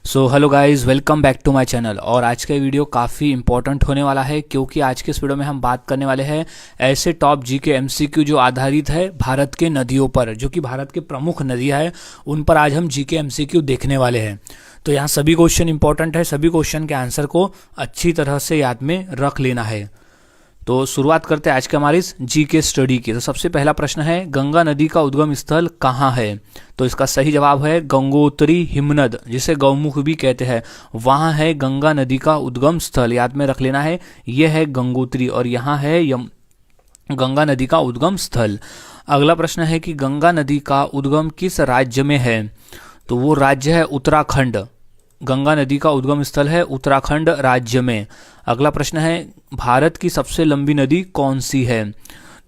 So hello guys, welcome back to my channel. और आज का वीडियो काफ़ी इंपॉर्टेंट होने वाला है क्योंकि आज के इस वीडियो में हम बात करने वाले हैं ऐसे टॉप जी के एमसीक्यू जो आधारित है भारत के नदियों पर, जो कि भारत के प्रमुख नदियाँ हैं उन पर आज हम जी के एमसीक्यू देखने वाले हैं। तो यहाँ सभी क्वेश्चन इंपॉर्टेंट है, सभी क्वेश्चन के आंसर को अच्छी तरह से याद में रख लेना है। तो शुरुआत करते हैं आज के हमारी इस जी के स्टडी की। तो सबसे पहला प्रश्न है, गंगा नदी का उद्गम स्थल कहाँ है? तो इसका सही जवाब है गंगोत्री हिमनद, जिसे गौमुख भी कहते हैं, वहाँ है गंगा नदी का उद्गम स्थल। याद में रख लेना है, यह है गंगोत्री और यहाँ है गंगा नदी का उद्गम स्थल। अगला प्रश्न है कि गंगा नदी का उद्गम किस राज्य में है? तो वो राज्य है उत्तराखंड। गंगा नदी का उद्गम स्थल है उत्तराखंड राज्य में। अगला प्रश्न है, भारत की सबसे लंबी नदी कौन सी है?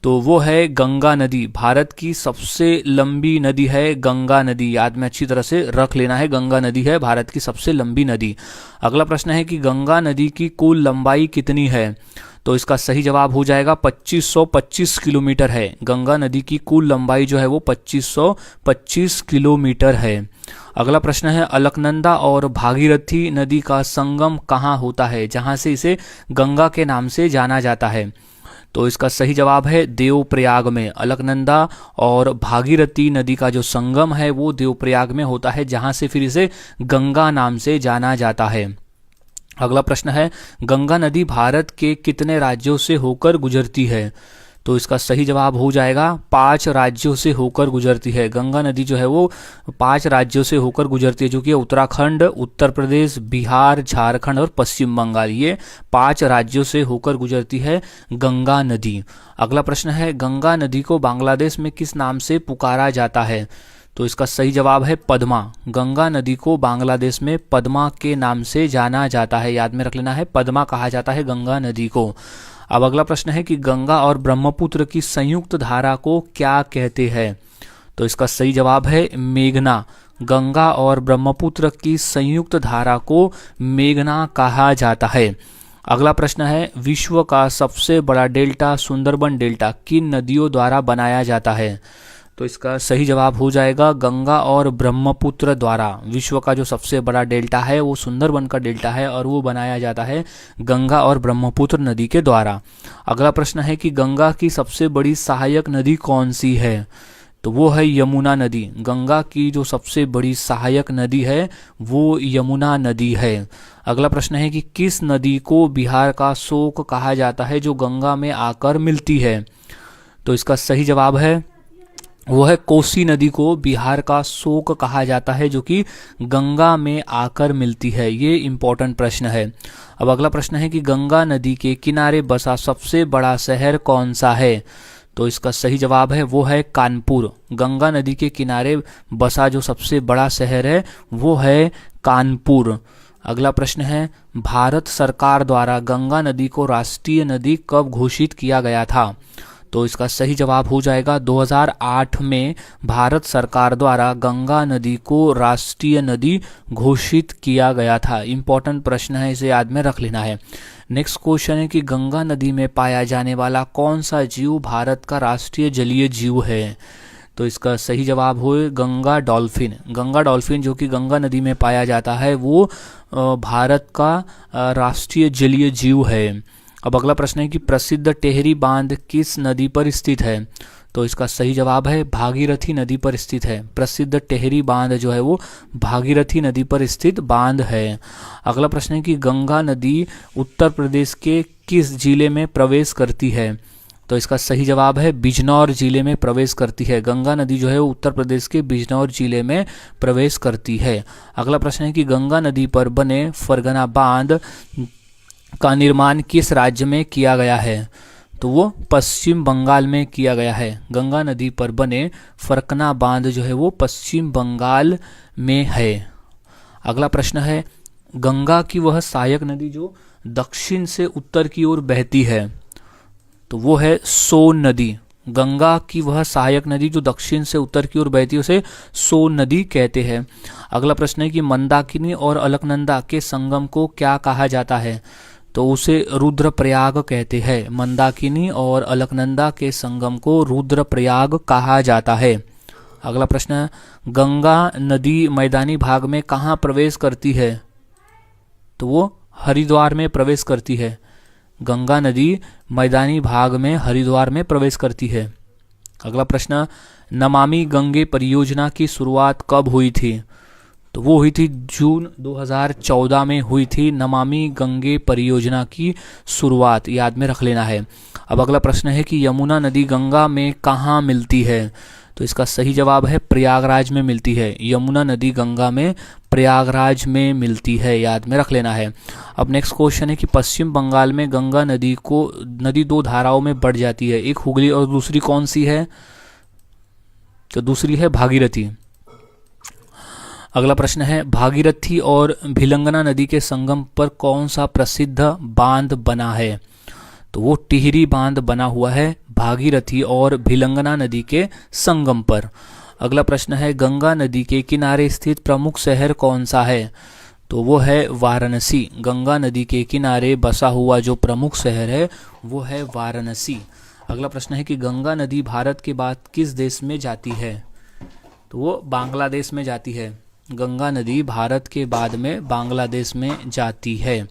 तो वो है गंगा नदी। भारत की सबसे लंबी नदी है गंगा नदी। याद में अच्छी तरह से रख लेना है, गंगा नदी है भारत की सबसे लंबी नदी। अगला प्रश्न है कि गंगा नदी की कुल लंबाई कितनी है? तो इसका सही जवाब हो जाएगा 2525 किलोमीटर है। गंगा नदी की कुल लंबाई जो है वो 2525 किलोमीटर है। अगला प्रश्न है, अलकनंदा और भागीरथी नदी का संगम कहाँ होता है, जहाँ से इसे गंगा के नाम से जाना जाता है? तो इसका सही जवाब है देवप्रयाग में। अलकनंदा और भागीरथी नदी का जो संगम है वो देवप्रयाग में होता है, जहाँ से फिर इसे गंगा नाम से जाना जाता है। अगला प्रश्न है, गंगा नदी भारत के कितने राज्यों से होकर गुजरती है? तो इसका सही जवाब हो जाएगा 5 राज्यों से होकर गुजरती है। गंगा नदी जो है वो 5 राज्यों से होकर गुजरती है, जो कि उत्तराखंड, उत्तर प्रदेश, बिहार, झारखंड और पश्चिम बंगाल। ये 5 राज्यों से होकर गुजरती है गंगा नदी। अगला प्रश्न है, गंगा नदी को बांग्लादेश में किस नाम से पुकारा जाता है? तो इसका सही जवाब है पद्मा। गंगा नदी को बांग्लादेश में पद्मा के नाम से जाना जाता है। याद में रख लेना है, पद्मा कहा जाता है गंगा नदी को। अब अगला प्रश्न है कि गंगा और ब्रह्मपुत्र की संयुक्त धारा को क्या कहते हैं? तो इसका सही जवाब है मेघना। गंगा और ब्रह्मपुत्र की संयुक्त धारा को मेघना कहा जाता है। अगला प्रश्न है, विश्व का सबसे बड़ा डेल्टा सुंदरबन डेल्टा किन नदियों द्वारा बनाया जाता है? तो इसका सही जवाब हो जाएगा गंगा और ब्रह्मपुत्र द्वारा। विश्व का जो सबसे बड़ा डेल्टा है वो सुंदरबन का डेल्टा है और वो बनाया जाता है गंगा और ब्रह्मपुत्र नदी के द्वारा। अगला प्रश्न है कि गंगा की सबसे बड़ी सहायक नदी कौन सी है? तो वो है यमुना नदी। गंगा की जो सबसे बड़ी सहायक नदी है वो यमुना नदी है। अगला प्रश्न है कि किस नदी को बिहार का शोक कहा जाता है, जो गंगा में आकर मिलती है? तो इसका सही जवाब है वो है कोसी नदी को बिहार का शोक कहा जाता है, जो कि गंगा में आकर मिलती है। ये इंपॉर्टेंट प्रश्न है। अब अगला प्रश्न है कि गंगा नदी के किनारे बसा सबसे बड़ा शहर कौन सा है? तो इसका सही जवाब है वो है कानपुर। गंगा नदी के किनारे बसा जो सबसे बड़ा शहर है वो है कानपुर। अगला प्रश्न है, भारत सरकार द्वारा गंगा नदी को राष्ट्रीय नदी कब घोषित किया गया था? तो इसका सही जवाब हो जाएगा 2008 में भारत सरकार द्वारा गंगा नदी को राष्ट्रीय नदी घोषित किया गया था। इंपॉर्टेंट प्रश्न है, इसे याद में रख लेना है। नेक्स्ट क्वेश्चन है कि गंगा नदी में पाया जाने वाला कौन सा जीव भारत का राष्ट्रीय जलीय जीव है? तो इसका सही जवाब हो गंगा डॉल्फिन। गंगा डॉल्फिन जो कि गंगा नदी में पाया जाता है वो भारत का राष्ट्रीय जलीय जीव है। अब अगला प्रश्न है कि प्रसिद्ध टेहरी बांध किस नदी पर स्थित है? तो इसका सही जवाब है भागीरथी नदी पर स्थित है। प्रसिद्ध टेहरी बांध जो है वो भागीरथी नदी पर स्थित बांध है। अगला प्रश्न है कि गंगा नदी उत्तर प्रदेश के किस जिले में प्रवेश करती है? तो इसका सही जवाब है बिजनौर जिले में प्रवेश करती है। गंगा नदी जो है वो उत्तर प्रदेश के बिजनौर जिले में प्रवेश करती है। अगला प्रश्न है कि गंगा नदी पर बने फरगना बांध का निर्माण किस राज्य में किया गया है? तो वो पश्चिम बंगाल में किया गया है। गंगा नदी पर बने फरकना बांध जो है वो पश्चिम बंगाल में है। अगला प्रश्न है, गंगा की वह सहायक नदी जो दक्षिण से उत्तर की ओर बहती है, तो वो है सोन नदी। गंगा की वह सहायक नदी जो दक्षिण से उत्तर की ओर बहती है उसे सोन नदी कहते हैं। अगला प्रश्न है कि मंदाकिनी और अलकनंदा के संगम को क्या कहा जाता है? तो उसे रुद्रप्रयाग कहते हैं। मंदाकिनी और अलकनंदा के संगम को रुद्रप्रयाग कहा जाता है। अगला प्रश्न है, गंगा नदी मैदानी भाग में कहाँ प्रवेश करती है? तो वो हरिद्वार में प्रवेश करती है। गंगा नदी मैदानी भाग में हरिद्वार में प्रवेश करती है। अगला प्रश्न, नमामि गंगे परियोजना की शुरुआत कब हुई थी? तो वो हुई थी जून 2014 में हुई थी नमामि गंगे परियोजना की शुरुआत, याद में रख लेना है। अब अगला प्रश्न है कि यमुना नदी गंगा में कहाँ मिलती है? तो इसका सही जवाब है प्रयागराज में मिलती है। यमुना नदी गंगा में प्रयागराज में मिलती है, याद में रख लेना है। अब नेक्स्ट क्वेश्चन है कि पश्चिम बंगाल में गंगा नदी दो धाराओं में बढ़ जाती है, एक हुगली और दूसरी कौन सी है? तो दूसरी है भागीरथी। अगला प्रश्न है, भागीरथी और भिलंगना नदी के संगम पर कौन सा प्रसिद्ध बांध बना है? तो वो टिहरी बांध बना हुआ है भागीरथी और भिलंगना नदी के संगम पर। अगला प्रश्न है, गंगा नदी के किनारे स्थित प्रमुख शहर कौन सा है? तो वो है वाराणसी। गंगा नदी के किनारे बसा हुआ जो प्रमुख शहर है वो है वाराणसी। अगला प्रश्न है कि गंगा नदी भारत के बाद किस देश में जाती है? तो वो बांग्लादेश में जाती है। गंगा नदी भारत के बाद में बांग्लादेश में जाती है।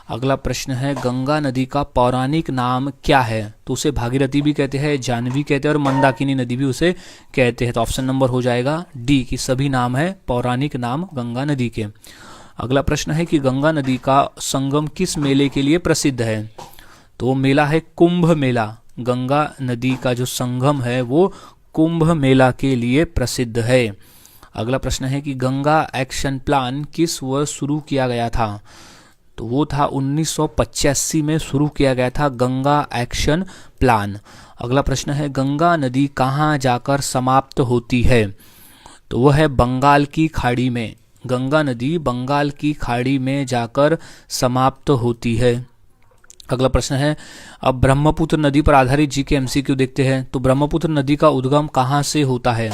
अगला प्रश्न है, गंगा नदी का पौराणिक नाम क्या है? तो उसे भागीरथी भी कहते हैं, जानवी कहते हैं और मंदाकिनी नदी भी उसे कहते हैं। तो ऑप्शन नंबर हो जाएगा डी कि सभी नाम है पौराणिक नाम गंगा नदी के। अगला प्रश्न है कि गंगा नदी का संगम किस मेले के लिए प्रसिद्ध है? तो वो मेला है कुंभ मेला। गंगा नदी का जो संगम है वो कुंभ मेला के लिए प्रसिद्ध है। अगला प्रश्न है कि गंगा एक्शन प्लान किस वर्ष शुरू किया गया था? तो वो था 1985 में शुरू किया गया था गंगा एक्शन प्लान। अगला प्रश्न है, गंगा नदी कहाँ जाकर समाप्त होती है? तो वो है बंगाल की खाड़ी में। गंगा नदी बंगाल की खाड़ी में जाकर समाप्त होती है। अगला प्रश्न है, अब ब्रह्मपुत्र नदी पर आधारित जीके एमसीक्यू देखते हैं। तो ब्रह्मपुत्र नदी का उद्गम कहाँ से होता है?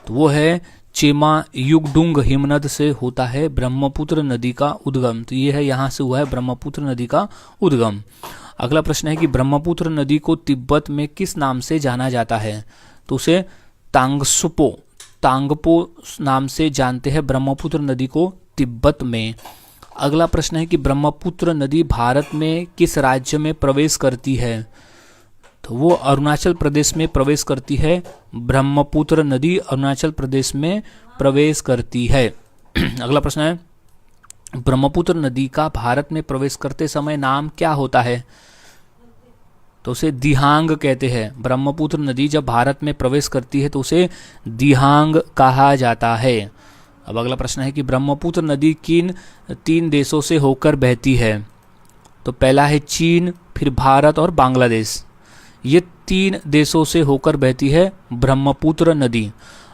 तो वो है चेमा युगडुंग हिमनद से होता है ब्रह्मपुत्र नदी का उद्गम। तो ये है, यहाँ से हुआ है ब्रह्मपुत्र नदी का उद्गम। अगला प्रश्न है कि ब्रह्मपुत्र नदी को तिब्बत में किस नाम से जाना जाता है? तो उसे तांगपो नाम से जानते हैं ब्रह्मपुत्र नदी को तिब्बत में। अगला प्रश्न है कि ब्रह्मपुत्र नदी भारत में किस राज्य में प्रवेश करती है? तो वो अरुणाचल प्रदेश में प्रवेश करती है। ब्रह्मपुत्र नदी अरुणाचल प्रदेश में प्रवेश करती है। अगला प्रश्न है, ब्रह्मपुत्र नदी का भारत में प्रवेश करते समय नाम क्या होता है? तो उसे दिहांग कहते हैं। ब्रह्मपुत्र नदी जब भारत में प्रवेश करती है तो उसे दिहांग कहा जाता है। अब अगला प्रश्न है कि ब्रह्मपुत्र नदी किन 3 देशों से होकर बहती है? तो पहला है चीन, फिर भारत और बांग्लादेश। ये 3 देशों से होकर बहती है ब्रह्मपुत्र नदी।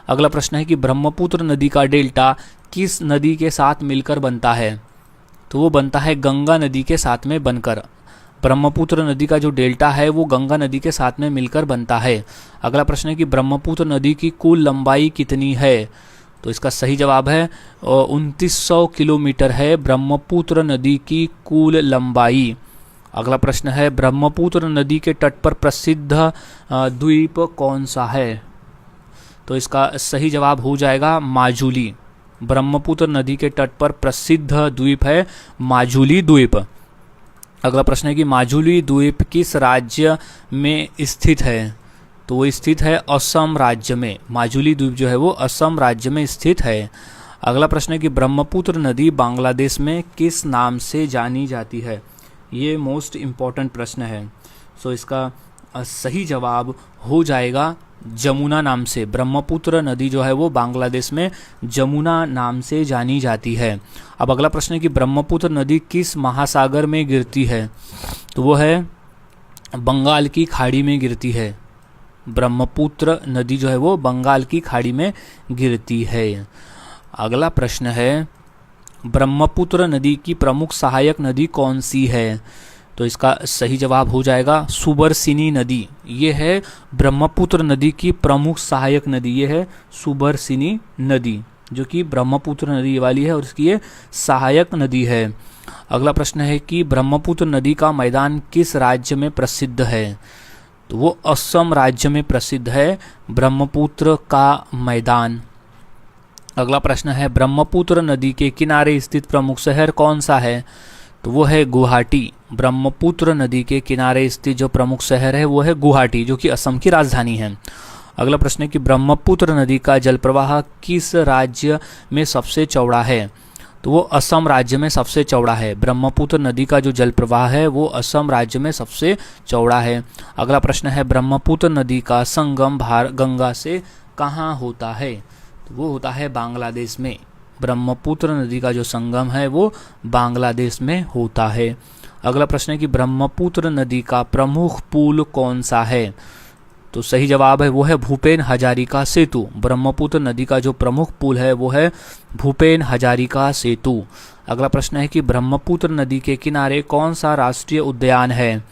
अगला प्रश्न है कि ब्रह्मपुत्र नदी का डेल्टा किस नदी के साथ मिलकर बनता है? तो वो बनता है गंगा नदी के साथ में बनकर। ब्रह्मपुत्र नदी का जो डेल्टा है वो गंगा नदी के साथ में मिलकर बनता है। अगला प्रश्न है कि ब्रह्मपुत्र नदी की कुल लंबाई कितनी है? तो इसका सही जवाब है 2900 किलोमीटर है ब्रह्मपुत्र नदी की कुल लंबाई। अगला प्रश्न है, ब्रह्मपुत्र नदी के तट पर प्रसिद्ध द्वीप कौन सा है? तो इसका सही जवाब हो जाएगा माजुली। ब्रह्मपुत्र नदी के तट पर प्रसिद्ध द्वीप है माजुली द्वीप। अगला प्रश्न है कि माजुली द्वीप किस राज्य में स्थित है? तो वो स्थित है असम राज्य में। माजुली द्वीप जो है वो असम राज्य में स्थित है। अगला प्रश्न है कि ब्रह्मपुत्र नदी बांग्लादेश में किस नाम से जानी जाती है? ये मोस्ट इम्पॉर्टेंट प्रश्न है। सो इसका सही जवाब हो जाएगा जमुना नाम से। ब्रह्मपुत्र नदी जो है वो बांग्लादेश में जमुना नाम से जानी जाती है। अब अगला प्रश्न है कि ब्रह्मपुत्र नदी किस महासागर में गिरती है? तो वो है बंगाल की खाड़ी में गिरती है। ब्रह्मपुत्र नदी जो है वो बंगाल की खाड़ी में गिरती है। अगला प्रश्न है, ब्रह्मपुत्र नदी की प्रमुख सहायक नदी कौन सी है? तो इसका सही जवाब हो जाएगा सुबरसिनी नदी। ये है ब्रह्मपुत्र नदी की प्रमुख सहायक नदी, ये है सुबरसिनी नदी, जो कि ब्रह्मपुत्र नदी वाली है और इसकी ये सहायक नदी है। अगला प्रश्न है कि ब्रह्मपुत्र नदी का मैदान किस राज्य में प्रसिद्ध है? तो वो असम राज्य में प्रसिद्ध है ब्रह्मपुत्र का मैदान। अगला प्रश्न है ब्रह्मपुत्र नदी के किनारे स्थित प्रमुख शहर कौन सा है? तो वो है गुवाहाटी। ब्रह्मपुत्र नदी के किनारे स्थित जो प्रमुख शहर है वो है गुवाहाटी, जो कि असम की राजधानी है। अगला प्रश्न है कि ब्रह्मपुत्र नदी का जल प्रवाह किस राज्य में सबसे चौड़ा है? तो वो असम राज्य में सबसे चौड़ा है। ब्रह्मपुत्र नदी का जो जल प्रवाह है वो असम राज्य में सबसे चौड़ा है। अगला प्रश्न है ब्रह्मपुत्र नदी का संगम गंगा से कहाँ होता है? तो वो होता है बांग्लादेश में। ब्रह्मपुत्र नदी का जो संगम है वो बांग्लादेश में होता है। अगला प्रश्न है कि ब्रह्मपुत्र नदी का प्रमुख पुल कौन सा है? तो सही जवाब है वो है भूपेन हजारिका सेतु। ब्रह्मपुत्र नदी का जो प्रमुख पुल है वो है भूपेन हजारिका सेतु। अगला प्रश्न है कि ब्रह्मपुत्र नदी के किनारे कौन सा राष्ट्रीय उद्यान है?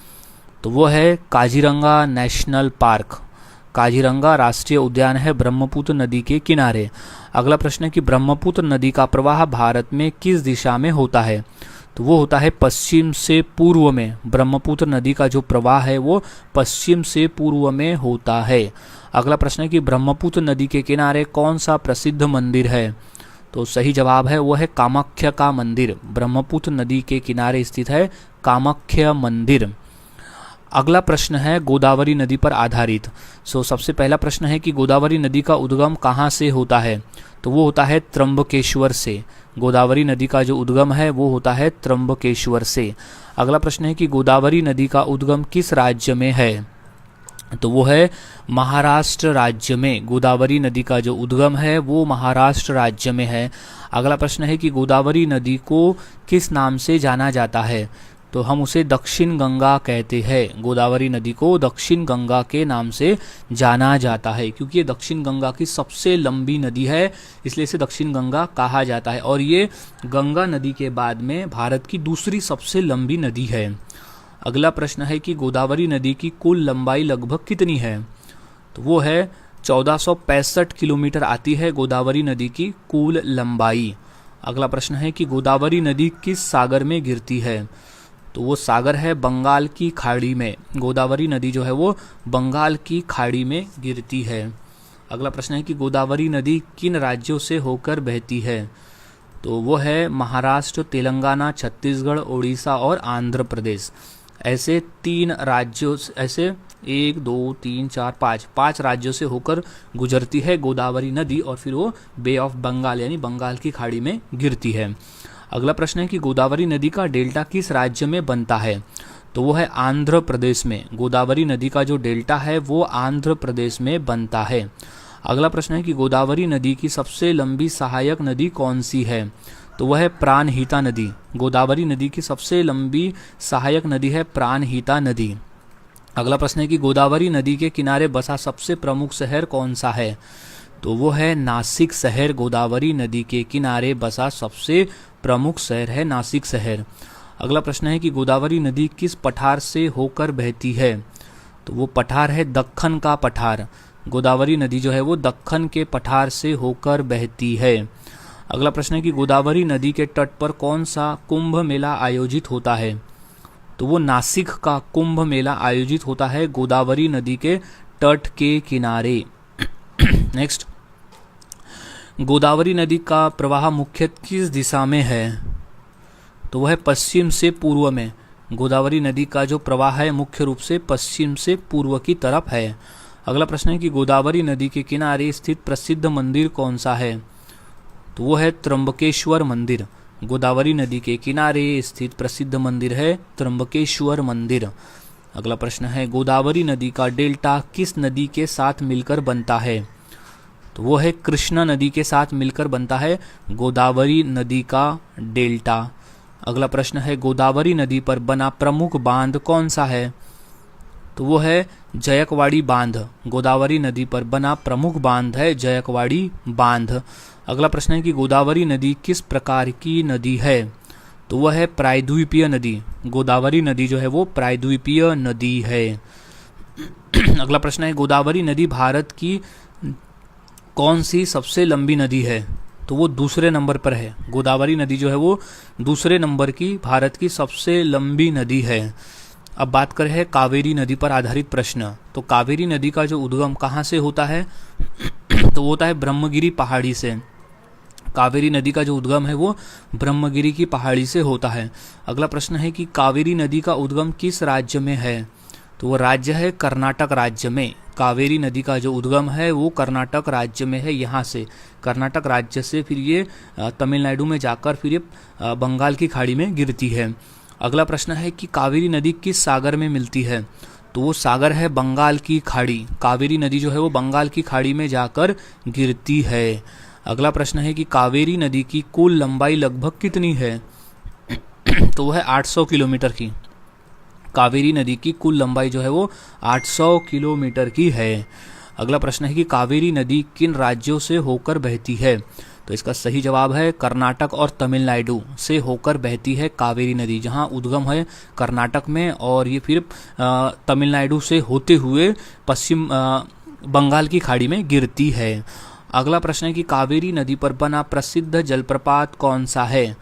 तो वो है काजीरंगा नेशनल पार्क। काजीरंगा राष्ट्रीय उद्यान है ब्रह्मपुत्र नदी के किनारे। अगला प्रश्न है कि ब्रह्मपुत्र नदी का प्रवाह भारत में किस दिशा में होता है? तो वो होता है पश्चिम से पूर्व में। ब्रह्मपुत्र नदी का जो प्रवाह है वो पश्चिम से पूर्व में होता है। अगला प्रश्न है कि ब्रह्मपुत्र नदी के किनारे कौन सा प्रसिद्ध मंदिर है? तो सही जवाब है वो है कामाख्या का मंदिर। ब्रह्मपुत्र नदी के किनारे स्थित है कामाख्या मंदिर। अगला प्रश्न है गोदावरी नदी पर आधारित। सबसे पहला प्रश्न है कि गोदावरी नदी का उद्गम कहाँ से होता है? तो वो होता है त्र्यंबकेश्वर से। गोदावरी नदी का जो उद्गम है वो होता है त्र्यंबकेश्वर से। अगला प्रश्न है कि गोदावरी नदी का उद्गम किस राज्य में है? तो वो है महाराष्ट्र राज्य में। गोदावरी नदी का जो उद्गम है वो महाराष्ट्र राज्य में है। अगला प्रश्न है कि गोदावरी नदी को किस नाम से जाना जाता है? तो हम उसे दक्षिण गंगा कहते हैं। गोदावरी नदी को दक्षिण गंगा के नाम से जाना जाता है, क्योंकि ये दक्षिण गंगा की सबसे लंबी नदी है, इसलिए इसे दक्षिण गंगा कहा जाता है। और ये गंगा नदी के बाद में भारत की दूसरी सबसे लंबी नदी है। अगला प्रश्न है कि गोदावरी नदी की कुल लंबाई लगभग कितनी है? तो वो है 1465 किलोमीटर आती है गोदावरी नदी की कुल लंबाई। अगला प्रश्न है कि गोदावरी नदी किस सागर में गिरती है? तो वो सागर है बंगाल की खाड़ी में। गोदावरी नदी जो है वो बंगाल की खाड़ी में गिरती है। अगला प्रश्न है कि गोदावरी नदी किन राज्यों से होकर बहती है? तो वो है महाराष्ट्र, तेलंगाना, छत्तीसगढ़, उड़ीसा और आंध्र प्रदेश। ऐसे 3 राज्यों, ऐसे 1 2 3 4 5 राज्यों से होकर गुजरती है गोदावरी नदी, और फिर वो बे ऑफ बंगाल यानी बंगाल की खाड़ी में गिरती है। अगला प्रश्न है कि गोदावरी नदी का डेल्टा किस राज्य में बनता है? तो वो है आंध्र प्रदेश में। गोदावरी नदी का जो डेल्टा है वो आंध्र प्रदेश में बनता है। अगला प्रश्न है कि गोदावरी नदी की सबसे लंबी सहायक नदी कौन सी है? तो वह है प्राणहिता नदी। गोदावरी नदी की सबसे लंबी सहायक नदी है प्राणहिता नदी। अगला प्रश्न है कि गोदावरी नदी के किनारे बसा सबसे प्रमुख शहर कौन सा है? तो वो है नासिक शहर। गोदावरी नदी के किनारे बसा सबसे प्रमुख शहर है नासिक शहर। अगला प्रश्न है कि गोदावरी नदी किस पठार से होकर बहती है? तो वो पठार है दक्कन का पठार। गोदावरी नदी जो है वो दक्कन के पठार से होकर बहती है। अगला प्रश्न है कि गोदावरी नदी के तट पर कौन सा कुंभ मेला आयोजित होता है? तो वो नासिक का कुंभ मेला आयोजित होता है गोदावरी नदी के तट के किनारे। नेक्स्ट, गोदावरी नदी का प्रवाह मुख्यतः किस दिशा में है? तो वह पश्चिम से पूर्व में। गोदावरी नदी का जो प्रवाह है मुख्य रूप से पश्चिम से पूर्व की तरफ है। अगला प्रश्न है कि गोदावरी नदी के किनारे स्थित प्रसिद्ध मंदिर कौन सा है? तो वो है त्र्यंबकेश्वर मंदिर। गोदावरी नदी के किनारे स्थित प्रसिद्ध मंदिर है त्र्यंबकेश्वर मंदिर। अगला प्रश्न है गोदावरी नदी का डेल्टा किस नदी के साथ मिलकर बनता है? तो वो है कृष्णा नदी के साथ मिलकर बनता है गोदावरी नदी का डेल्टा। अगला प्रश्न है गोदावरी नदी पर बना प्रमुख बांध कौन सा है? तो वो है जयकवाड़ी बांध। गोदावरी नदी पर बना प्रमुख बांध है जयकवाड़ी बांध। अगला प्रश्न है कि गोदावरी नदी किस प्रकार की नदी है? तो वह है प्रायद्वीपीय नदी। गोदावरी नदी जो है वो प्रायद्वीपीय नदी है। अगला प्रश्न है गोदावरी नदी भारत की कौन सी सबसे लंबी नदी है? तो वो दूसरे नंबर पर है। गोदावरी नदी जो है वो दूसरे नंबर की भारत की सबसे लंबी नदी है। अब बात करें है कावेरी नदी पर आधारित प्रश्न। तो कावेरी नदी का जो उद्गम कहाँ से होता है तो वो होता है ब्रह्मगिरी पहाड़ी से। कावेरी नदी का जो उद्गम है वो ब्रह्मगिरी की पहाड़ी से होता है। अगला प्रश्न है कि कावेरी नदी का उद्गम किस राज्य में है? तो वो राज्य है कर्नाटक राज्य में। कावेरी नदी का जो उद्गम है वो कर्नाटक राज्य में है। यहाँ से कर्नाटक राज्य से फिर ये तमिलनाडु में जाकर फिर ये बंगाल की खाड़ी में गिरती है। अगला प्रश्न है कि कावेरी नदी किस सागर में मिलती है? तो वो सागर है बंगाल की खाड़ी। कावेरी नदी जो है वो बंगाल की खाड़ी में जाकर गिरती है। अगला प्रश्न है कि कावेरी नदी की कुल लंबाई लगभग कितनी है? तो वो है 800 किलोमीटर की। कावेरी नदी की कुल लंबाई जो है वो 800 किलोमीटर की है। अगला प्रश्न है कि कावेरी नदी किन राज्यों से होकर बहती है? तो इसका सही जवाब है कर्नाटक और तमिलनाडु से होकर बहती है कावेरी नदी। जहां उद्गम है कर्नाटक में और ये फिर तमिलनाडु से होते हुए पश्चिम बंगाल की खाड़ी में गिरती है। अगला प्रश्न है कि कावेरी नदी पर बना प्रसिद्ध जलप्रपात कौन सा है?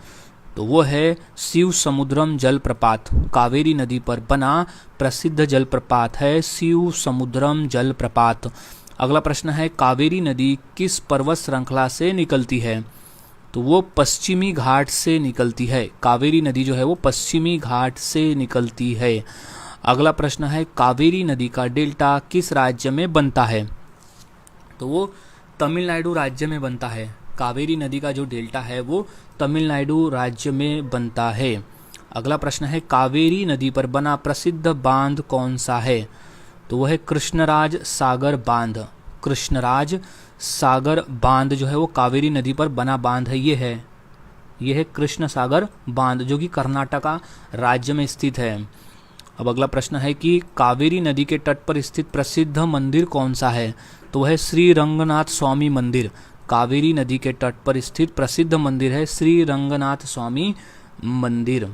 तो वो है शिव समुद्रम जलप्रपात। कावेरी नदी पर बना प्रसिद्ध जलप्रपात है शिव समुद्रम जलप्रपात। अगला प्रश्न है कावेरी नदी किस पर्वत श्रृंखला से निकलती है? तो वो पश्चिमी घाट से निकलती है। कावेरी नदी जो है वो पश्चिमी घाट से निकलती है। अगला प्रश्न है कावेरी नदी का डेल्टा किस राज्य में बनता है? तो वो तमिलनाडु राज्य में बनता है। कावेरी नदी का जो डेल्टा है वो तमिलनाडु राज्य में बनता है। अगला प्रश्न है कावेरी नदी पर बना प्रसिद्ध बांध कौन सा है? तो वह है कृष्णराज सागर बांध। कृष्णराज सागर बांध जो है वो कावेरी नदी पर बना बांध है। ये है कृष्ण सागर बांध जो कि कर्नाटका राज्य में स्थित है। अब अगला प्रश्न है कि कावेरी नदी के तट पर स्थित प्रसिद्ध मंदिर कौन सा है? तो वह श्री रंगनाथ स्वामी मंदिर। कावेरी नदी के तट पर स्थित प्रसिद्ध मंदिर है श्री रंगनाथ स्वामी मंदिर।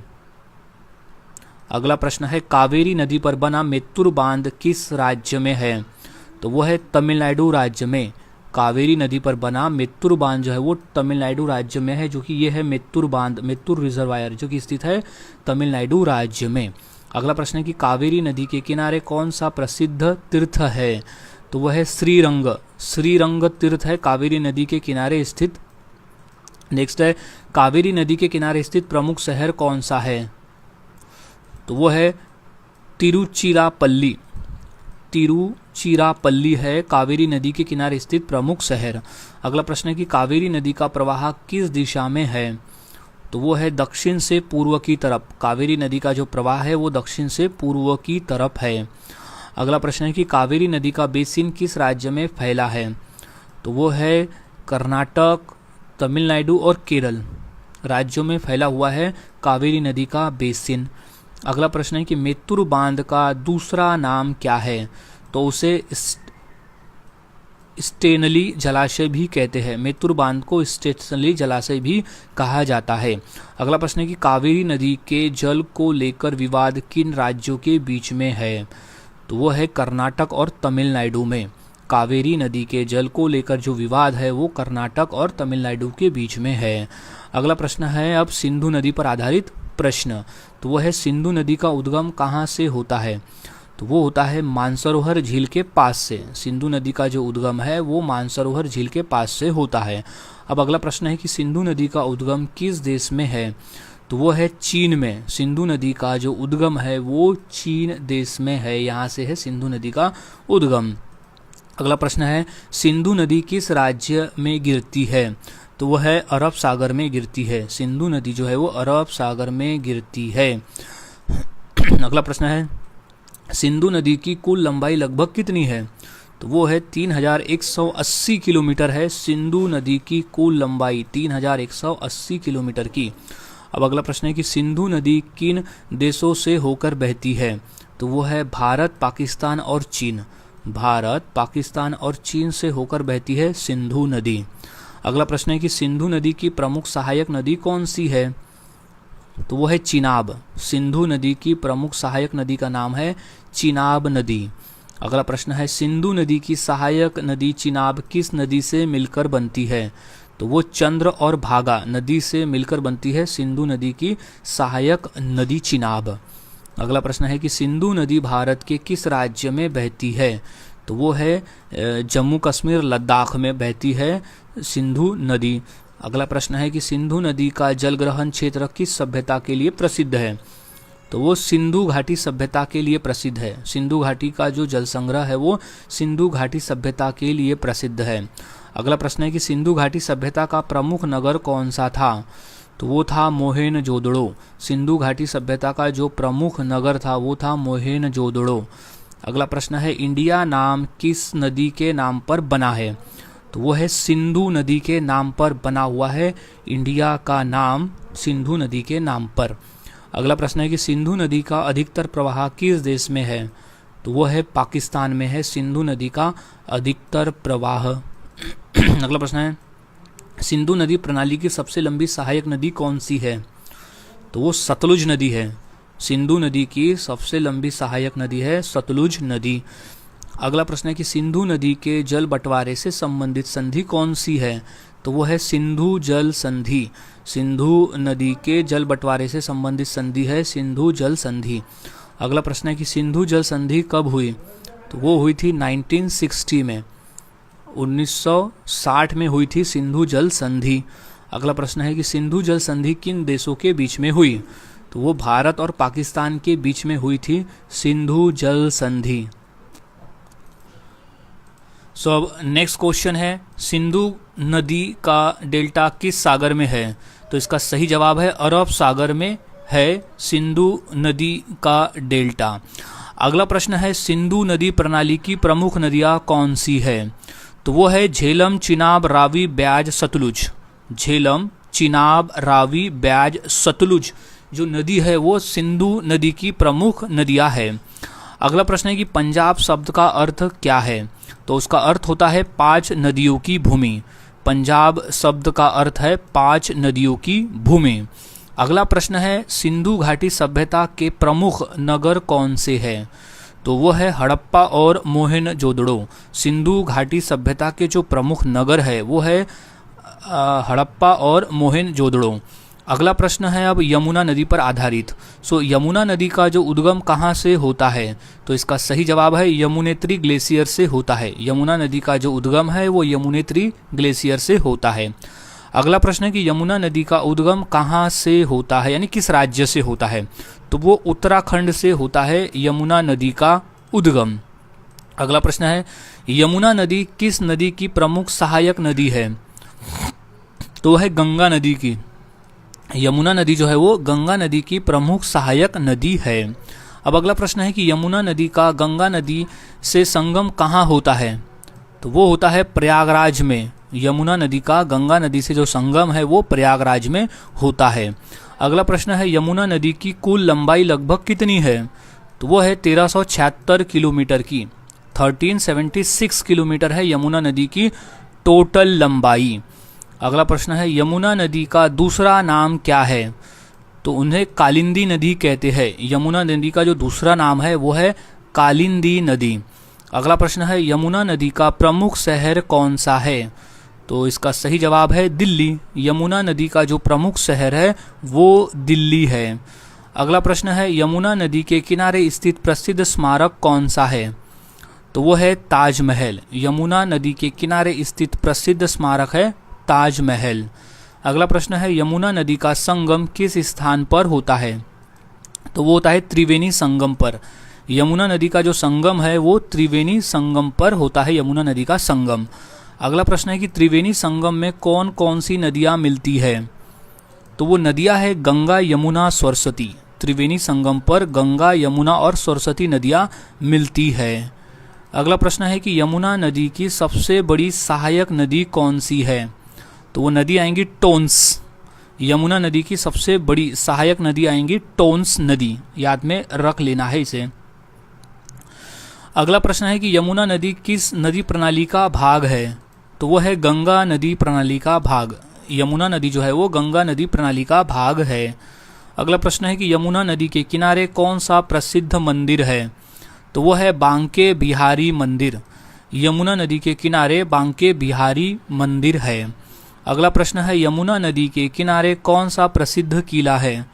अगला प्रश्न है कावेरी नदी पर बना मेत्तूर बांध किस राज्य में है? तो वो है तमिलनाडु राज्य में। कावेरी नदी पर बना मेत्तूर बांध जो है वो तमिलनाडु राज्य में है, जो कि ये है मेत्तूर बांध, मेत्तूर रिजर्वायर जो कि स्थित है तमिलनाडु राज्य में। अगला प्रश्न है कि कावेरी नदी के किनारे कौन सा प्रसिद्ध तीर्थ है? तो वह है श्रीरंग। श्रीरंग तीर्थ है कावेरी नदी के किनारे स्थित। नेक्स्ट है कावेरी नदी के किनारे स्थित प्रमुख शहर कौन सा है? तो वो है तिरुचिरापल्ली। तिरुचिरापल्ली है कावेरी नदी के किनारे स्थित प्रमुख शहर। अगला प्रश्न है कि कावेरी नदी का प्रवाह किस दिशा में है? तो वो है दक्षिण से पूर्व की तरफ। कावेरी नदी का जो प्रवाह है वो दक्षिण से पूर्व की तरफ है। अगला प्रश्न है कि कावेरी नदी का बेसिन किस राज्य में फैला है? तो वो है कर्नाटक, तमिलनाडु और केरल राज्यों में फैला हुआ है कावेरी नदी का बेसिन। अगला प्रश्न है कि मेत्तूर बांध का दूसरा नाम क्या है? तो उसे स्टेनली जलाशय भी कहते हैं। मेत्तूर बांध को स्टेनली जलाशय भी कहा जाता है। अगला प्रश्न है कि कावेरी नदी के जल को लेकर विवाद किन राज्यों के बीच में है? तो वो है कर्नाटक और तमिलनाडु में। कावेरी नदी के जल को लेकर जो विवाद है वो कर्नाटक और तमिलनाडु के बीच में है। अगला प्रश्न है अब सिंधु नदी पर आधारित प्रश्न। तो वो है सिंधु नदी का उद्गम कहाँ से होता है? तो वो होता है मानसरोवर झील के पास से। सिंधु नदी का जो उद्गम है वो मानसरोवर झील के पास से होता है। अब अगला प्रश्न है कि सिंधु नदी का उद्गम किस देश में है? तो वो है चीन में। सिंधु नदी का जो उद्गम है वो चीन देश में है। यहाँ से है सिंधु नदी का उद्गम। अगला प्रश्न है सिंधु नदी किस राज्य में गिरती है? तो वह है अरब सागर में गिरती है। सिंधु नदी जो है वो अरब सागर में गिरती है। अगला प्रश्न है सिंधु नदी की कुल लंबाई लगभग कितनी है? तो वो है 3180 किलोमीटर है। सिंधु नदी की कुल लंबाई 3180 किलोमीटर की। अब अगला प्रश्न है कि सिंधु नदी किन देशों से होकर बहती है? तो वो है भारत, पाकिस्तान और चीन। भारत, पाकिस्तान और चीन से होकर बहती है सिंधु नदी। अगला प्रश्न है कि सिंधु नदी की प्रमुख सहायक नदी कौन सी है? तो वो है चिनाब। सिंधु नदी की प्रमुख सहायक नदी का नाम है चिनाब नदी। अगला प्रश्न है सिंधु नदी की सहायक नदी चिनाब किस नदी से मिलकर बनती है? तो वो चंद्र और भागा नदी से मिलकर बनती है सिंधु नदी की सहायक नदी चिनाब। अगला प्रश्न है कि सिंधु नदी भारत के किस राज्य में बहती है? तो वो है जम्मू कश्मीर लद्दाख में बहती है सिंधु नदी। अगला प्रश्न है कि सिंधु नदी का जलग्रहण क्षेत्र किस सभ्यता के लिए प्रसिद्ध है? तो वो सिंधु घाटी सभ्यता के लिए प्रसिद्ध है। सिंधु घाटी का जो जल संग्रह है वो सिंधु घाटी सभ्यता के लिए प्रसिद्ध है। अगला प्रश्न है कि सिंधु घाटी सभ्यता का प्रमुख नगर कौन सा था? तो वो था मोहेनजोदड़ो। सिंधु घाटी सभ्यता का जो प्रमुख नगर था वो था मोहेनजोदड़ो। अगला प्रश्न है इंडिया नाम किस नदी के नाम पर बना है? तो वो है सिंधु नदी के नाम पर बना हुआ है इंडिया का नाम सिंधु नदी के नाम पर। अगला प्रश्न है कि सिंधु नदी का अधिकतर प्रवाह किस देश में है? तो वो है पाकिस्तान में है सिंधु नदी का अधिकतर प्रवाह। अगला प्रश्न है सिंधु नदी प्रणाली की सबसे लंबी सहायक नदी कौन सी है? तो वो सतलुज नदी है। सिंधु नदी की सबसे लंबी सहायक नदी है सतलुज नदी। अगला प्रश्न है कि सिंधु नदी के जल बंटवारे से संबंधित संधि कौन सी है? तो वो है सिंधु जल संधि। सिंधु नदी के जल बंटवारे से संबंधित संधि है सिंधु जल संधि। अगला प्रश्न है कि सिंधु जल संधि कब हुई? तो वो हुई थी 1960 में, 1960 में हुई थी सिंधु जल संधि। अगला प्रश्न है कि सिंधु जल संधि किन देशों के बीच में हुई? तो वो भारत और पाकिस्तान के बीच में हुई थी सिंधु जल संधि। सो अब नेक्स्ट क्वेश्चन है सिंधु नदी का डेल्टा किस सागर में है? तो इसका सही जवाब है अरब सागर में है सिंधु नदी का डेल्टा। अगला प्रश्न है सिंधु नदी प्रणाली की प्रमुख नदियां कौन सी है? तो वो है झेलम, चिनाब, रावी, ब्याज, सतलुज। झेलम, चिनाब, रावी, ब्याज, सतलुज जो नदी है वो सिंधु नदी की प्रमुख नदियां है। अगला प्रश्न है कि पंजाब शब्द का अर्थ क्या है? तो उसका अर्थ होता है 5 नदियों की भूमि। पंजाब शब्द का अर्थ है 5 नदियों की भूमि। अगला प्रश्न है सिंधु घाटी सभ्यता के प्रमुख नगर कौन से हैं? तो वो है हड़प्पा और मोहेनजोदड़ो। सिंधु घाटी सभ्यता के जो प्रमुख नगर है वो है हड़प्पा और मोहेनजोदड़ो। अगला प्रश्न है अब यमुना नदी पर आधारित। सो यमुना नदी का जो उद्गम कहाँ से होता है? तो इसका सही जवाब है यमुनेत्री ग्लेशियर से होता है। यमुना नदी का जो उद्गम है वो यमुनेत्री ग्लेशियर से होता है। अगला प्रश्न है कि यमुना नदी का उद्गम कहाँ से होता है यानी किस राज्य से होता है? तो वो उत्तराखंड से होता है यमुना नदी का उद्गम। अगला प्रश्न है यमुना नदी किस नदी की प्रमुख सहायक नदी है? तो वह है गंगा नदी की। यमुना नदी जो है वो गंगा नदी की प्रमुख सहायक नदी है। अब अगला प्रश्न है कि यमुना नदी का गंगा नदी से संगम कहाँ होता है? तो वो होता है प्रयागराज में। यमुना नदी का गंगा नदी से जो संगम है वो प्रयागराज में होता है। अगला प्रश्न है यमुना नदी की कुल लंबाई लगभग कितनी है? तो वो है 1376 किलोमीटर की। 1376 किलोमीटर है यमुना नदी की टोटल लंबाई। अगला प्रश्न है यमुना नदी का दूसरा नाम क्या है? तो उन्हें कालिंदी नदी कहते हैं। यमुना नदी का जो दूसरा नाम है वो है कालिंदी नदी। अगला प्रश्न है यमुना नदी का प्रमुख शहर कौन सा है? तो इसका सही जवाब है दिल्ली। यमुना नदी का जो प्रमुख शहर है वो दिल्ली है। अगला प्रश्न है यमुना नदी के किनारे स्थित प्रसिद्ध स्मारक कौन सा है? तो वो है ताजमहल। यमुना नदी के किनारे स्थित प्रसिद्ध स्मारक है ताजमहल। अगला प्रश्न है यमुना नदी का संगम किस स्थान पर होता है? तो वो होता है त्रिवेणी संगम पर। यमुना नदी का जो संगम है वो त्रिवेणी संगम पर होता है यमुना नदी का संगम। अगला प्रश्न है कि त्रिवेणी संगम में कौन कौन सी नदियाँ मिलती है? तो वो नदियाँ है गंगा, यमुना, सरस्वती। त्रिवेणी संगम पर गंगा, यमुना और सरस्वती नदियाँ मिलती है। अगला प्रश्न है कि यमुना नदी की सबसे बड़ी सहायक नदी कौन सी है? तो वो नदी आएंगी टोन्स। यमुना नदी की सबसे बड़ी सहायक नदी आएंगी टोन्स नदी। याद में रख लेना है इसे। अगला प्रश्न है कि यमुना नदी किस नदी प्रणाली का भाग है? तो वो है गंगा नदी प्रणाली का भाग। यमुना नदी जो है वो गंगा नदी प्रणाली का भाग है। अगला प्रश्न है कि यमुना नदी के किनारे कौन सा प्रसिद्ध मंदिर है? तो वो है बांके बिहारी मंदिर। यमुना नदी के किनारे बांके बिहारी मंदिर है। अगला प्रश्न है यमुना नदी के किनारे कौन सा प्रसिद्ध किला है?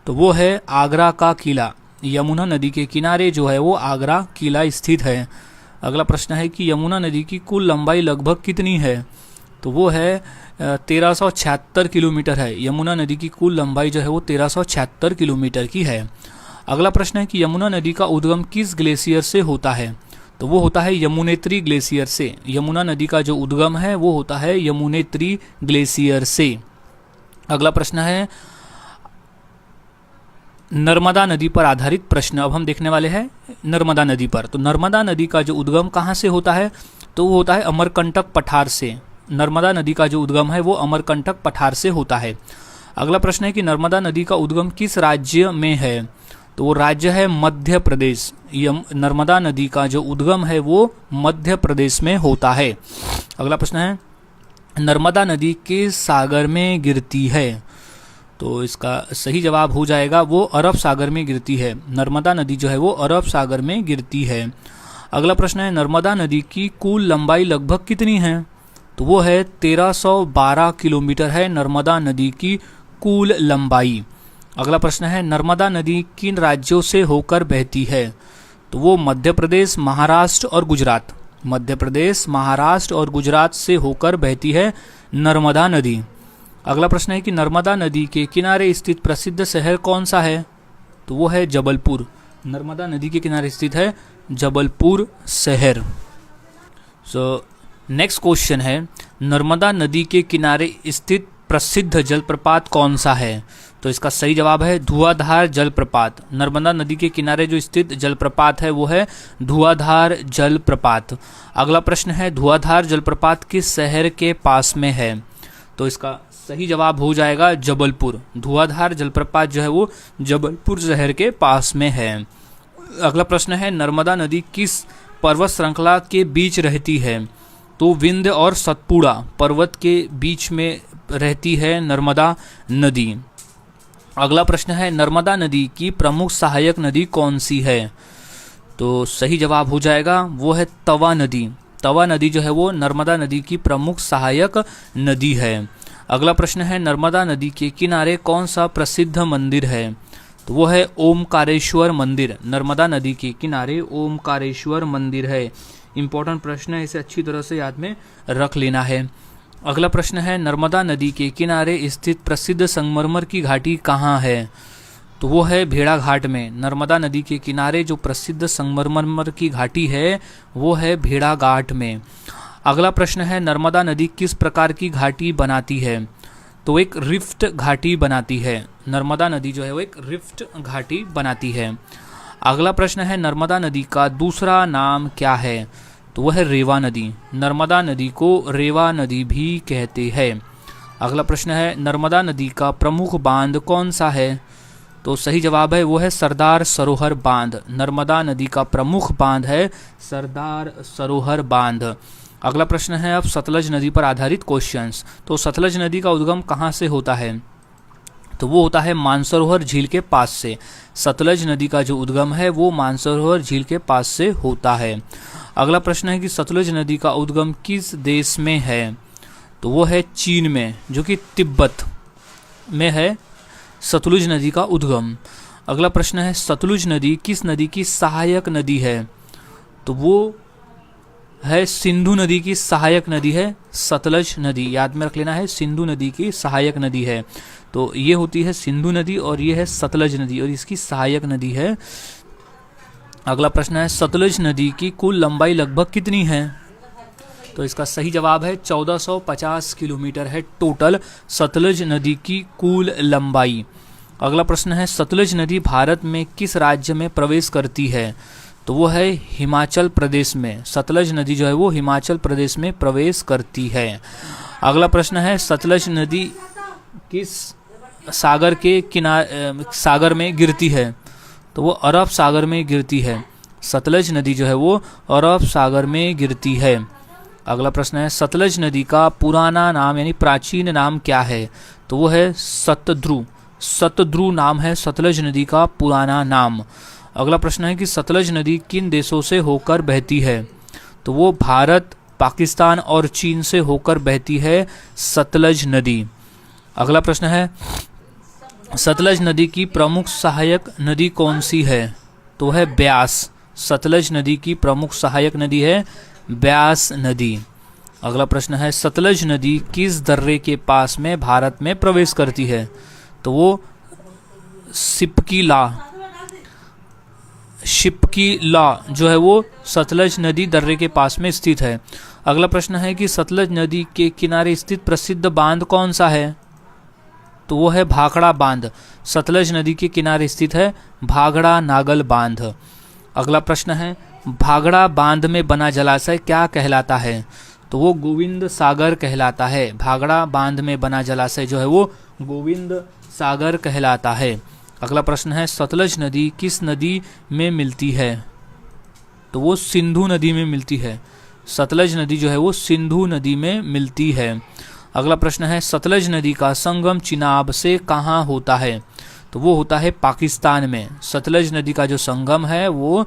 तो वो है आगरा का किला। यमुना नदी के किनारे जो है वो आगरा किला स्थित है। अगला प्रश्न है कि यमुना नदी की कुल लंबाई लगभग कितनी है? तो वो है 1376 किलोमीटर है। यमुना नदी की कुल लंबाई जो है वो 1376 किलोमीटर की है। अगला प्रश्न है कि यमुना नदी का उद्गम किस ग्लेशियर से होता है? तो वो होता है यमुनेत्री ग्लेशियर से। यमुना नदी का जो उद्गम है वो होता है यमुनेत्री ग्लेशियर से। अगला प्रश्न है नर्मदा नदी पर आधारित प्रश्न। अब हम देखने वाले हैं नर्मदा नदी पर। तो नर्मदा नदी का जो उद्गम कहाँ से होता है? तो वो होता है अमरकंटक पठार से। नर्मदा नदी का जो उद्गम है वो अमरकंटक पठार से होता है। अगला प्रश्न है कि नर्मदा नदी का उद्गम किस राज्य में है? तो वो राज्य है मध्य प्रदेश। नर्मदा नदी का जो उद्गम है वो मध्य प्रदेश में होता है। अगला प्रश्न है नर्मदा नदी किस सागर में गिरती है? तो इसका सही जवाब हो जाएगा वो अरब सागर में गिरती है। नर्मदा नदी जो है वो अरब सागर में गिरती है। अगला प्रश्न है नर्मदा नदी की कुल लंबाई लगभग कितनी है? तो वो है 1312 किलोमीटर है नर्मदा नदी की कुल लंबाई। अगला प्रश्न है नर्मदा नदी किन राज्यों से होकर बहती है? तो वो मध्य प्रदेश, महाराष्ट्र और गुजरात। मध्य प्रदेश, महाराष्ट्र और गुजरात से होकर बहती है नर्मदा नदी। अगला प्रश्न है कि नर्मदा नदी के किनारे स्थित प्रसिद्ध शहर कौन सा है? तो वो है जबलपुर। नर्मदा नदी के किनारे स्थित है जबलपुर शहर। नेक्स्ट क्वेश्चन है नर्मदा नदी के किनारे स्थित प्रसिद्ध जलप्रपात कौन सा है? तो इसका सही जवाब है धुआंधार जलप्रपात। नर्मदा नदी के किनारे जो स्थित जलप्रपात है वो है धुआंधार जलप्रपात। अगला प्रश्न है धुआंधार जलप्रपात किस शहर के पास में है? तो इसका सही जवाब हो जाएगा जबलपुर। धुआंधार जलप्रपात जो है वो जबलपुर शहर के पास में है। अगला प्रश्न है नर्मदा नदी किस पर्वत श्रृंखला के बीच रहती है? तो विंध्य और सतपुड़ा पर्वत के बीच में रहती है नर्मदा नदी। अगला प्रश्न है नर्मदा नदी की प्रमुख सहायक नदी कौन सी है? तो सही जवाब हो जाएगा वो है तवा नदी। तवा नदी जो है वो नर्मदा नदी की प्रमुख सहायक नदी है। अगला प्रश्न है नर्मदा नदी के किनारे कौन सा प्रसिद्ध मंदिर है? तो वो है ओमकारेश्वर मंदिर। नर्मदा नदी के किनारे ओमकारेश्वर मंदिर है। इंपॉर्टेंट प्रश्न है, इसे अच्छी तरह से याद में रख लेना है। अगला प्रश्न है नर्मदा नदी के किनारे स्थित प्रसिद्ध संगमरमर की घाटी कहाँ है? तो वो है भेड़ा घाट में। नर्मदा नदी के किनारे जो प्रसिद्ध संगमरमर की घाटी है वो है भेड़ा घाट में। अगला प्रश्न है नर्मदा नदी किस प्रकार की घाटी बनाती है? तो एक रिफ्ट घाटी बनाती है। नर्मदा नदी जो है वो एक रिफ्ट घाटी बनाती है। अगला प्रश्न है नर्मदा नदी का दूसरा नाम क्या है? तो वह है रेवा नदी। नर्मदा नदी को रेवा नदी भी कहते हैं। अगला प्रश्न है नर्मदा नदी का प्रमुख बांध कौन सा है? तो सही जवाब है वो है सरदार सरोवर बांध। नर्मदा नदी का प्रमुख बांध है सरदार सरोवर बांध। अगला प्रश्न है अब सतलज नदी पर आधारित क्वेश्चंस। तो सतलज नदी का उद्गम कहाँ से होता है? तो वो होता है मानसरोवर झील के पास से। सतलज नदी का जो उद्गम है वो मानसरोवर झील के पास से होता है। अगला प्रश्न है कि सतलज नदी का उद्गम किस देश में है? तो वो है चीन में, जो कि तिब्बत में है सतलुज नदी का उद्गम। अगला प्रश्न है सतलुज नदी किस नदी की सहायक नदी है? तो वो है सिंधु नदी की सहायक नदी है सतलज नदी। याद में रख लेना है सिंधु नदी की सहायक नदी है। तो ये होती है सिंधु नदी और ये है सतलज नदी और इसकी सहायक नदी है। अगला प्रश्न है सतलज नदी की कुल लंबाई लगभग कितनी है? तो इसका सही जवाब है 1450 किलोमीटर है टोटल सतलज नदी की कुल लंबाई। अगला प्रश्न है सतलज नदी भारत में किस राज्य में प्रवेश करती है? तो वो है हिमाचल प्रदेश में। सतलज नदी जो है वो हिमाचल प्रदेश में प्रवेश करती है। अगला प्रश्न है सतलज नदी किस सागर के सागर में गिरती है? तो वो अरब सागर में गिरती है। सतलज नदी जो है वो अरब सागर में गिरती है। अगला प्रश्न है सतलज नदी का पुराना नाम यानी प्राचीन नाम क्या है? तो वो है सतद्रु। सतद्रु नाम है सतलज नदी का पुराना नाम। अगला प्रश्न है कि सतलज नदी किन देशों से होकर बहती है? तो वो भारत, पाकिस्तान और चीन से होकर बहती है सतलज नदी। अगला प्रश्न है सतलज नदी की प्रमुख सहायक नदी कौन सी है? तो है ब्यास। सतलज नदी की प्रमुख सहायक नदी है ब्यास नदी। अगला प्रश्न है, सतलज नदी किस दर्रे के पास में भारत में प्रवेश करती है? तो वो शिप्कीला जो है वो सतलज नदी दर्रे के पास में स्थित है। अगला प्रश्न है कि सतलज नदी के किनारे स्थित प्रसिद्ध बांध कौन सा है? तो वो है भाखड़ा बांध। सतलज नदी के किनारे स्थित है भाखड़ा नागल बांध। अगला प्रश्न है, भाखड़ा बांध में बना जलाशय क्या कहलाता है? तो वो गोविंद सागर कहलाता है। भाखड़ा बांध में बना जलाशय जो है वो गोविंद सागर कहलाता है। अगला प्रश्न है, सतलज नदी किस नदी में मिलती है? तो वो सिंधु नदी में मिलती है। सतलज नदी जो है वो सिंधु नदी में मिलती है। अगला प्रश्न है, सतलज नदी का संगम चिनाब से कहाँ होता है? तो वो होता है पाकिस्तान में। सतलज नदी का जो संगम है वो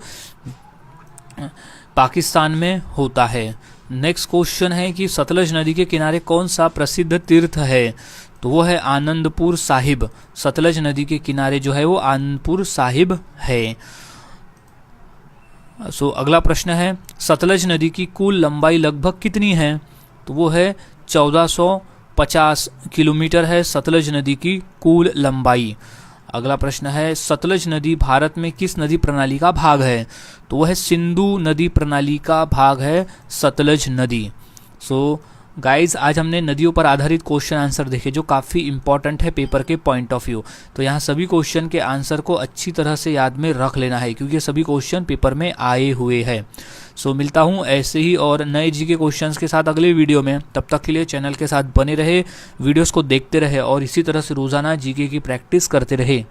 पाकिस्तान में होता है। नेक्स्ट क्वेश्चन है कि सतलज नदी के किनारे कौन सा प्रसिद्ध तीर्थ है? तो वो है आनंदपुर साहिब। सतलज नदी के किनारे जो है वो आनंदपुर साहिब है। अगला प्रश्न है, सतलज नदी की कुल लंबाई लगभग कितनी है? तो वो है 1450 किलोमीटर है सतलज नदी की कुल लंबाई। अगला प्रश्न है, सतलज नदी भारत में किस नदी प्रणाली का भाग है? तो वह सिंधु नदी प्रणाली का भाग है सतलज नदी। गाइज आज हमने नदियों पर आधारित क्वेश्चन आंसर देखे जो काफ़ी इंपॉर्टेंट है पेपर के पॉइंट ऑफ व्यू। तो यहाँ सभी क्वेश्चन के आंसर को अच्छी तरह से याद में रख लेना है क्योंकि सभी क्वेश्चन पेपर में आए हुए हैं। मिलता हूँ ऐसे ही और नए जी के क्वेश्चंस के साथ अगले वीडियो में। तब तक के लिए चैनल के साथ बने रहे, वीडियोस को देखते रहे और इसी तरह से रोज़ाना जीके की प्रैक्टिस करते रहे।